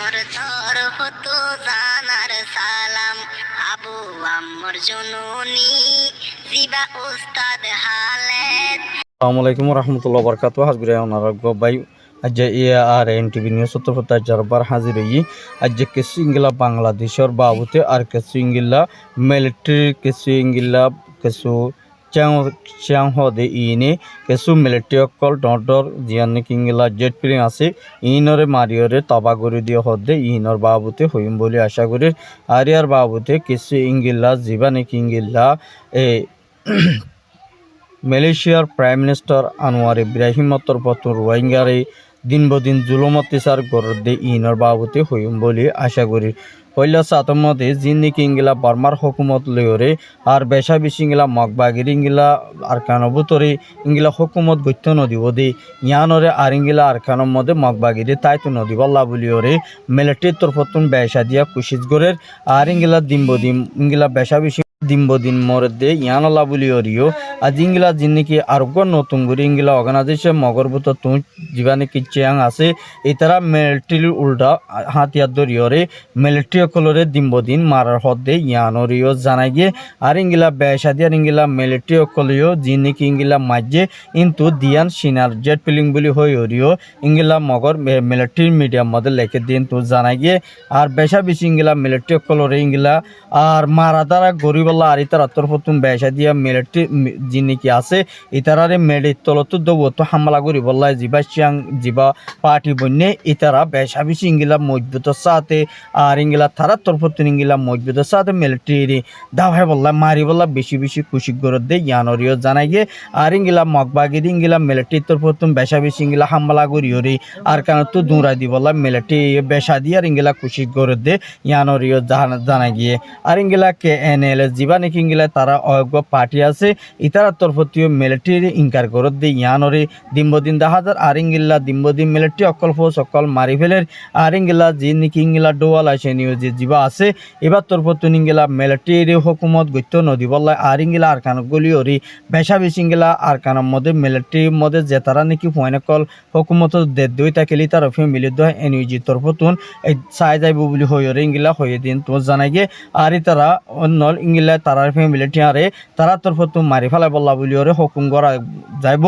মোর তরফ তো জানার সালাম আবু আম্মর জননী জিবা উস্তাদ হালেদ। আসসালামু আলাইকুম রহমতুল্লাহ বরকাত হাজবির ভাই আজ আর এন টিভি নিউজ সত্যপতা জারবার হাজির হই আজ কিছু ইংলা বাংলাদেশের বাবুতে আর কিছু ইংলা মিলিটারি কিছু ইংলা কিছু চ্যাং হদে ইনে কিছু মিলিটারি অকল ডর জিয়ান ইংলা জেট প্লেন আছে ইনরে মারিয়রে তবা করে দিয়ে হদে ইনর বাবুতে হইম বলে আশা করি আর ইয়ার বাবুতে কিছু ইংলা জিবা নাকি ইংলা এ মালয়েশিয়ার প্রাইম মিনিস্টার আনোয়ার ইব্রাহিমর তরফত রোহিঙ্গারে দিন বদিন জুলুম অত্যাচার গড়ে ইনর বাবুতে হইম বলে আশা করি পয়লা সাতমতে জিন নাকি ইংলা বার্মার হকুমত লয়রে আর বেশা বেশি ইংলা মগবাগির ইংলা আর কানবুতরে ইংলা হকুমত গত্য নদীব দে ইয়ানরে আর ইংলা আর কানর মধ্যে মগবাগিরে তাইতো নদী বল্লা বলিওরে মিলিটারির তরফতুন বেশা দিয়া কুশিস গড়ের আর ইংলা দিন বদিন ইংলা বেশা বেশি দিন মরদে ইয়ানলা বলি অরিও আজ ইংলা জিনিকি আরোগ্য নতুন করে ইংলা অর্গানাইজেশন মগরভূত তুই জীবানে কি চেয়াং আছে এতারা মিলিটারি উল্টা হাতিয়ার দরিয়রে মিলিটারি কলরে দিন মারার হদে ইয়ানরিও জানাই গিয়ে আর ইংলা বেসাদি আর ইংলা মিলিটারি কলিও জিনিকি ইংলা মাঝে কিন্তু দিয়ান সিনার জেট ফিলিং বলি হই অরিও ইংলা মগর মিলিটারি মিডিয়াম মধ্যে লেখে দিন তো জানাই গিয়ে আর বেশা বেশি ইংলা মিলিটারি কলরে ইংলা আর মারা দ্বারা গরিব আর ইতার তরফতুন বেসা দিয়া মিলিটারি জিনিকি আছে ইতারারে মেডির তলতো দৌত হামলা করি বললাই জিবা চিয়াং জিবা পার্টি বন্যে ইতারা বেসা বেশি ইংলা মজবুত সাথে আর ইংলা তারা তরফতুন ইংলা মজবুত সাথে মিলিটারি দাভাই বললা মারি বললা বেশি বেশি খুশি করে দে ইয়ানরিও জানাই গে আর ইংলা মগবাগির ইংলা মিলিটারি তরফতুন বেসা বেশি ইংলা হামলা করি ওরে আর কারণ তো দূরা দি বললা মিলিটারি বেসা দিয়ে আর ইংলা খুশি করে দে ইয়ানরিও জানাই গিয়ে আর ইংলা কে এনএল জিবা নাকি ইংলা তারা অজ্ঞ পার্টি আছে ইতারা তরফতীয় মিলিটারি ইনকার করত দিয়ে ইয়ানরে দিন হাজার আর ইংলা দিন মিলিটারি অকল ফোর্স অকল মারি ফেলের আর ইংলা যে নাকি ইংলা ডোয়াল আছে নিউ যে জিবা আছে এবার তরফতুন ইংলা মিলিটারি হুকুমত গত্য নদী বললাই আর ইংলা আর কান গলিওরি বেশা বেশি ইংলা আর কানের মধ্যে মিলিটারির মধ্যে যে তারা নাকি ফয়নকল হুকুমত দে দুই তাকেলি তার ফ্যামিলি দয় এনইউজি তরফতুন এই চাই যাইব বলে হইরে ইংলা হয়ে দিন তো জানাই গে আর তারা অন্য ইংলা তারার ফ্যামিলি টিয়ারে তারা তরফত মারি ফেলাই বললা বলি ওরে হুকুম করা যাইব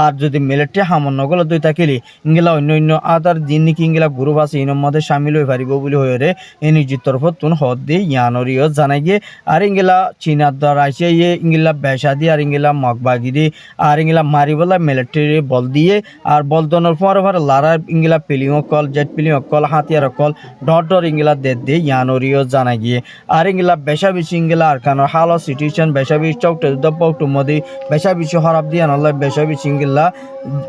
আর যদি মিলিটারি হামন নগল দুই থাকিলে ইংলা অন্য আদার দিন নাকি ইংলা গ্রুপ আছে ইনর মধ্যে সামিল হয়ে পারিব বলি হয়ে এনইজি তরফতুন হদ দিয়ে ইয়ানরিও জানাই গিয়ে আর ইংলা চীনার দ্বারা আসে ইংলা বেসা দিয়ে আর ইংলা মগবাগি দিয়ে আর ইংলা মারি বলা মিলিটারি বল দিয়ে আর বল দনের পরে লারা ইংলা পিলিং অকল জেট পিলিং অকল হাতিয়ার অকল ডর ইংলা দিয়ে ইয়ানরিও জানাই গিয়ে আর ইংলা বেসা বেশি ইংলা আর কারণ হাল সিচুয়েশন বেসা বেশি চৌকটে দপ্পটু মধ্যে বেসা বেশি হরাপ দিয়ে আনলে বেসা বেশি ইংলা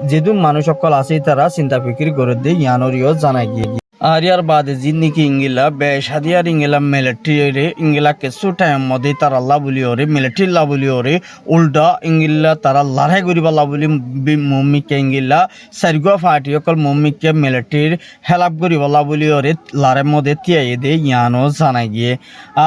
যেদু মানুষ সকল আছে তারা চিন্তা ফিকির করে দিয়ে ইয়ানরিও জানাই গিয়ে আর ইয়ার বাদে জিন্দিকি ইংলা বেসাদি আর ইংলা মিলিটারি ইংলা কিছু টাইম মধ্যে তারা লাভলি ওরে মিলিটারি লাভলি ওরে উল্টা ইংলা তারা লড়াই করিব লাভলি মম্মিকে ইংলা সারিগা ফাটি অকল মম্মিকে মিলিটারি হেল্প করিব লাভলি ওরে লড়াই মধ্যে তিয়াই দে ইয়ানো জানাই গিয়ে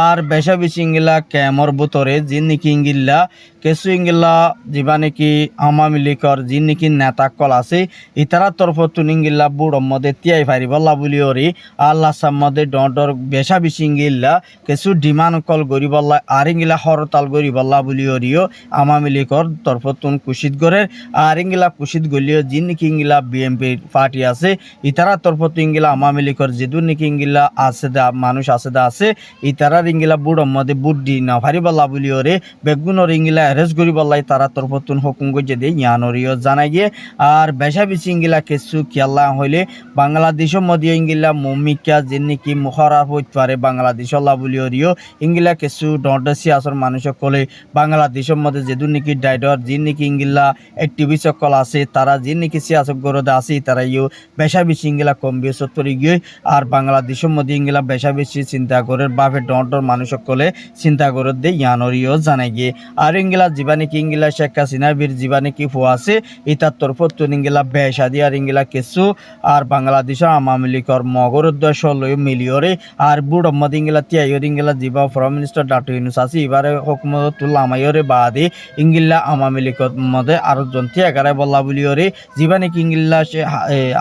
আর বেসা বেশি ইংলা ক্যামর বুতরে জিন্দিকি ইংলা কিছু ইংলা যা নাকি আওয়ামী লীগের যে নাকি নেতা কল আছে ইতারা তরফতুন ইংলা বুড় মধ্যে তিয়াই পারিব লাভলি ওরে আল্লাহ সামদে ডর বেশা বেশি ইংলা কিছু ডিমান্ড কল গরি বল্লা আর ইংলা হরতাল গরি বল্লা বলি ওরিও আওয়ামী লীগের তরফতুন কুশিত গড়ের আর ইংলা কুশিত গলিও যে নাকি ইংলা বিএনপি পার্টি আছে ইতারা তরফত ইংলা আওয়ামী লীগের যেদু নাকি ইংলা আছে দা মানুষ আছে দা আছে ইতারার ইংলা বুড় মধ্যে বুট দি না পারি বল্লা বলি ওরে বেগুনর ইংলা অ্যারেস্ট করি বল্লাই তারা তরফতুন হুকুম গজে দিয়ে ইয়ানরিও জানাই গিয়ে আর বেশা বেশি ইংলা কিছু খেলা হইলে বাংলাদেশের মধ্যে ইংলা মমিকা যে নাকি খারাপ হইতে পারে বাংলাদেশ আল্লাহ বলি ওরিও ইংলা কিছু ডরডসি আসর মানুষ সকলে বাংলাদেশের মধ্যে যেদু নাকি ডাইডর যে নাকি ইংলা অ্যাক্টিভিস্ট সকল আছে তারা যে নাকি সিয়াসত গরদে আছে তারা ইউ বেশা বেশি ইংলা কম বেশি তরি গিয়ে আর বাংলাদেশের মধ্যে ইংলা বেশা বেশি চিন্তা করে বাপে ডর মানুষ সকলে চিন্তা করে দিয়ে ইয়ানরিও জানাই গিয়ে আর ইংলা জীবানে কি ইংলা শেখ হাসিনা বীর জীবানে কি ফুয়া আছে ইতার তরফতুন ইংলা বেশা দিয়ে আর ইংলা কিছু আর বাংলাদেশের আওয়ামী লীগের মগর উদ্দেশ্য লই মিলিয়রে আর বুড় মদিঙ্গিলা তিয়াইর ইঙ্গিলা জিবা ফরেন মিনিস্টার ডক্টর ইউনুস আসি এবারে হুকুমত তুলামাইরে বাদে ইঙ্গিল্লা আওয়ামী লীগত মধ্যে আরো জন তিয়াগারে বল্লা বলিয়রে জিবা নাকি ইঙ্গিল্লা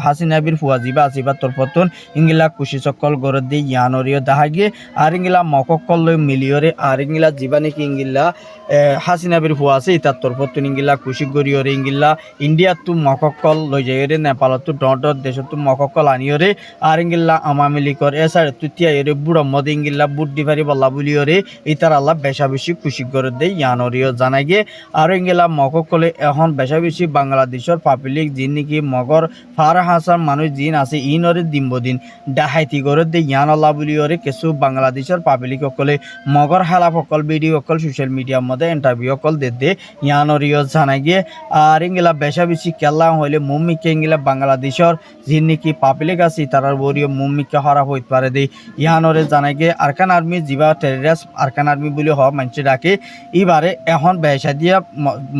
হাসিনা বির ফুয়া জিবা আসিবা তরফতন ইঙ্গিলা কুশি চক্কল গরদ দিয়ে ইয়ানরিয় দাহাগে আর ইঙ্গিলা মকক্কল লই মিলিয়রে আর ইঙ্গিলা জিবা নাকি ইঙ্গিল্লা হাসিনা বির ফুয়া আছে ইতার তরফতন ইঙ্গিলা কুশি গরিয়রে ইঙ্গিল্লা ইন্ডিয়া তু মকক্কল লই যাইরে নেপালত তু ডট দেশত তু মকক্কল আনিয়রে আর ইঙ্গিল্লা আওয়ামী লীগর এসার তুতিয়া এরে বুড়ো মদ ইঙ্গিল্লা বুট ডিভারি বল্লা বলিয়রে ইতার আল্লাহ বেশা বেশি খুশি করে দেয় ইয়ানরিও জানাই গে আর ইঙ্গিলা মকক্কলে এখন বেশা বেশি বাংলাদেশের পাবলিক যিন নাকি মগর ফার হাসান মানুষ যিন আছে ইনরে দিন ডাহাইতি করে দেয় ইয়ান আল্লাহ বলিয়রে কিছু বাংলাদেশের পাবলিক সকলে মগর হেলাফ সকল ভিডিও সকল সোশ্যাল মিডিয়ার মধ্যে ইন্টারভিউ সকল দে ইয়ানরিও জানাই গে আর ইঙ্গিলা বেশা বেশি কেলা হইলে মুম্মিকে ইঙ্গিলা বাংলাদেশের যিন নাকি পাবলিক আছে তারার বরিও মুম্মিকে হারা হইতে পারে দেই ইহানরে জানাই গে আরকান আর্মি জিবা টেররিস্ট আরকান আর্মি বলে হওয়া মানুষ ডাকে এবারে এখন বেসা দিয়া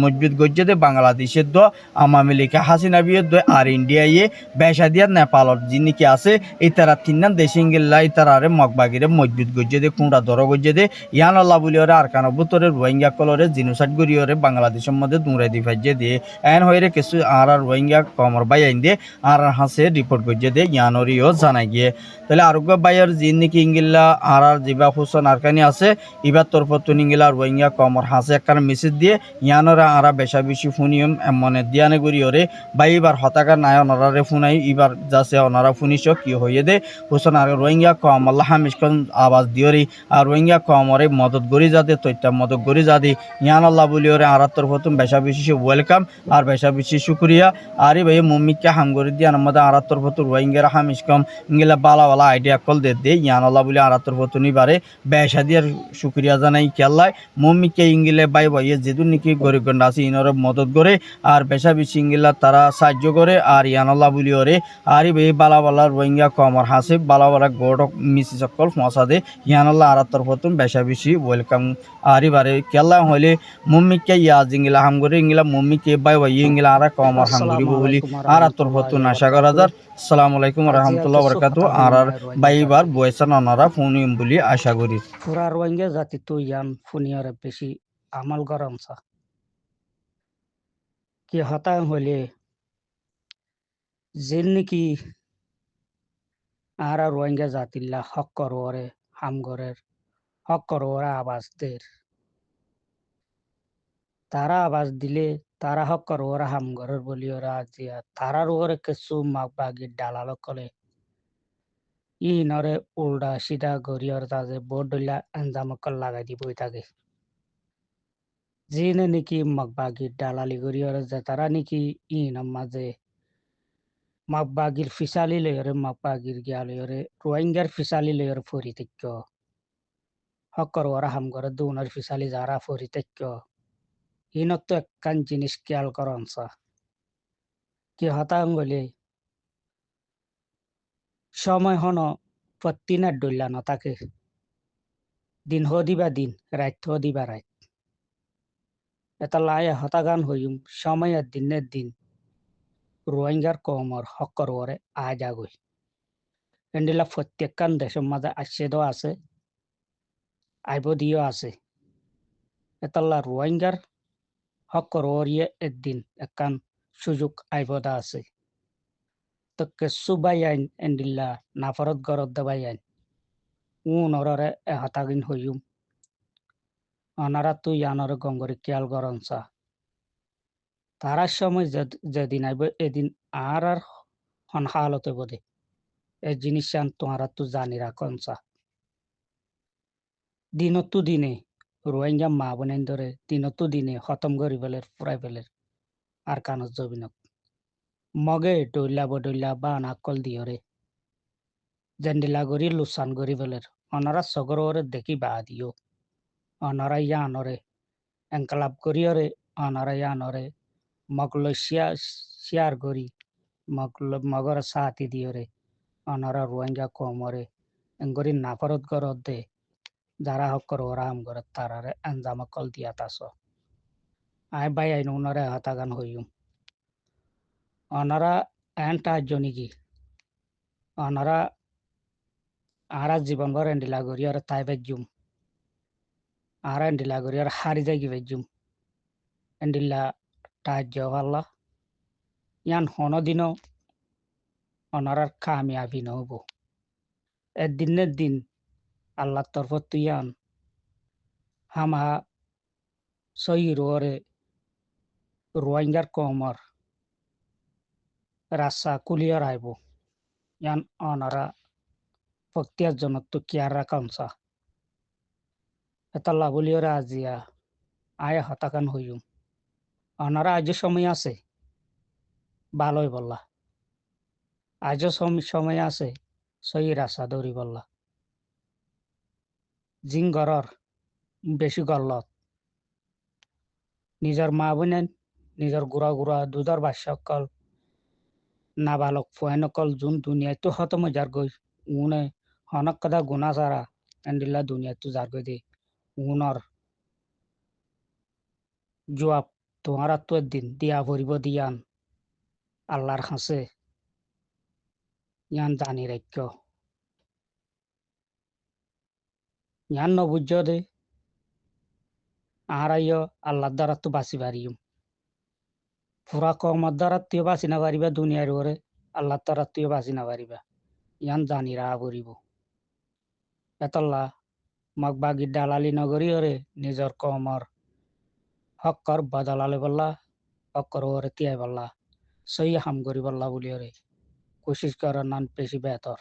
মজবুত গজ্জে দে বাংলাদেশের দ আওয়ামী লীগ হাসিনা বিয়ের দ আর ইন্ডিয়ায় বেসা দিয়া নেপালত যিনি কি আছে এই তারা তিন দেশে ইঙ্গিল্লা এই তারারে মগবাগিরে মজবুত গজ্জে দে কুঁড়া ধর গজ্জে দে ইয়ান আল্লাহ বলি ওরে আরকান বুতরে রোহিঙ্গা কলরে জিনোসাইড করি ওরে বাংলাদেশের মধ্যে দুঁড়াই দি ফাইজে দিয়ে এন হয়ে কিছু আর রোহিঙ্গা কমর বাই আইন দিয়ে আর হাসে রিপোর্ট গজ্জে দে ইয়ানরিও জানাই গিয়ে তাহলে আরোগ্য বাইয়ের যিন নাকি ইঙ্গিল্লা আর জিবা হুসন আরকানি আছে ইবার তরফতুন ইঙ্গিলা রোহিঙ্গা কমর হাসে একখান মেসেজ দিয়ে ইয়ানরা আরা বেশা বেশি ফুনিয়ম মনে দিয়ানে করি ওরে বা এবার হতাকার নাই অনারারে ফুনাই এবার যাচ্ছে ওনারা ফুনিস কি হয়ে দে হুসন আর রোহিঙ্গা কম আল্লাহ হামিশখন আওয়াজ দিওরি আর রোহিঙ্গা কমরে মদত গড়ি যাতে তৈটা মদত গড়ি যাদি ইয়ান আল্লাহ বলি ওরে আর তরফতুন বেশা বেশি ওয়েলকাম আর বেশা বেশি শুক্রিয়া আর ভাই মুম্মিকে হাম করে দিয়ে আমাদের আর তরফতুন রোহিঙ্গার হামিশকম ইঙ্গিলা বালা বালা আইডিয়া কল দে ইয়ান আল্লাহ বলি আর তরফতুনি বারে বেশা দিয়ার শুক্রিয়া জানাই কেল্লাই মুম্মিকে ইঙ্গিলে বাই ভাইয়ে যেদুন নাকি গরিব গন্ডা আছে ইনর মদত করে আর বেশা বেশি ইঙ্গিলা তারা সাহায্য করে আর ইয়ান আল্লাহ বলি ওরে আর ভাই বালা বালা রোহিঙ্গা কমর হাসে বালা বালা গোড় মিসি সকল ফসা দে ইয়ান আল্লাহ আর তরফতুন বেশা বেশি ওয়েলকাম আর এবারে কেল্লা হইলে মুম্মিকে ইয়া জিঙ্গিলা হাম করে ইঙ্গিলা মুম্মিকে বাই ভাইয়ে ইঙ্গিলা আর কমর হাম করিব বলি আর তরফতুন আশা করা যার আসসালামু আলাইকুম রহমতুল্লাহ বরকাতু আর বাইবার বয়সা নানারা ফোনিম বলি আশা করি পুরা রোহিঙ্গা জাতি তো ইয়ান ফুনিয়ারে বেশি আমাল গরম সা কি হতা হইলে যেন নাকি আর রোহিঙ্গা জাতিল্লা হক কররে হামগরের হক কররে আওয়াজ দের তারা আওয়াজ দিলে তারা হক কররে হামগরের বলি ওরা জিয়া তারার ওরে কিছু মাগ বাগির ডালাল কলে ই নরে উল্টা সিধা গরিয়র তাজে বোর্ড ডইলা আঞ্জামকল লাগাই দিব থাকে যিনি নাকি মাগবাগির দালালি গরিয়র যে তারা নাকি ইনার মাঝে মাগবাগির ফিসালি লয়রে মাগবাগির গিয়া লয়রে রোহিঙ্গার ফিসালি লয়র ফরিতেক্য হকর ওরা হামগর দুনার ফিসালি যারা ফরিতেক্য ইনত তো একখান জিনিস খেয়াল করনসা কি হতাঙ্গলে সময় হন প্রতিনার ডইলা ন তাকে দিন হদিবা দিন রাত হদিবা রাত এটা লাই হতাগান হইম সময়ের দিনের দিন রোহিঙ্গার কমর হকর ওরে আজ আগই এন্ডিলা প্রত্যেকখান দেশের মাঝে আচ্ছেদ আছে আইব দিও আছে এতাল্লা রোহিঙ্গার হকর ওরিয়ে একদিন একখান সুযোগ আইবদা আছে তো কেসু বাই আইন এন্ডিল্লা নাফরত গরত দেবাই আইন নররে হতাগিন হইম অনারা তুই আনরে গঙ্গরে খেয়াল গরনসা তারার সময় যেদিন আইব এদিন আর হন হালতে বোধে এই জিনিস তোমারা তো জানি রাখনসা দিনতো দিনে রোহিঙ্গা মা বোনেন ধরে দিনতো দিনে খতম করি ফেলের ফুরাই ফেলের আর কানত জবিনক মগে ডইলা বা নাকল দিয়রে জেন্ডিলা গরি লুসান করি ফেলের অনারা সগরে দেখি বা দিও অনারা ইয়া আনরে এনকালাপ করিয়রে অনারা ইয়া আনরে মগল শিয়ার করি মগর সাথী দিয়রে অনারা রোহিঙ্গা কমরে এঙ্গরি নাফরত গরত দে যারা হকর ওরা হাম করে তারারে আঞ্জামকল দিয়া তাস আই বাই আইন উনারে হতাগান হইম অনারা এনটা জনিকি অনারা আরা জীবন ভর এন্ডিলা করি আর তাই বেজুম আরা এন্ডিলা করি আর হারি যাই কি বেজুম এন্ডিলা সাহায্য আল্লাহ ইয়ান হন দিনও অনারার কামিয়াবি নহব একদিনের দিন আল্লাহর তরফ তুইয়ান হামা সই রোরে রোহিঙ্গার কমর রাস্তা কুলিয়ার আইব ইয়ান অনারা প্রক্তিয়ার জন্য তো কেয়ার রাখামসা এতাল্লা বলিওরা আজিয়া আয় হতাকান হইম অনারা আজও সময় আছে ভালোই বললা আজও সময় আছে সই রাস্তা দৌড়ি বললা জিং ঘরর বেশি গল্লত নিজের মা বোনেন নিজের গুড়া গুড়া দুধর বাসকল নাবালক ফুয়ানকল জুন দুনিয়ায় তো হত মজার গই উনে হনক কথা গুণা সারা এন্ডিল্লা দুনিয়া তো যার গই দে উনর জবাব তোমার তো একদিন দিয়া ভরিব দিয়ান আল্লাহর হাসে ইয়ান জানি রাখ্য ইয়ান নবুজ্জ দে আহারাইয় আল্লাহর দ্বারা তো বাঁচি পারিম পুরা কমর দ্বারা তুই বাঁচি না পারিবা দুনিয়ার ওরে আল্লাহর দ্বারা তুই বাঁচি না পারিবা ইয়ান জানি রাহা পড়িব এতল্লা মগ বাগির দালালি নগরী ওরে নিজর কমর হকর বদলালে বললা হকর ওরে তিয়াই বললা সই হাম করি বললা বলি ওরে কোশিশ করার নান বেশি বেহতর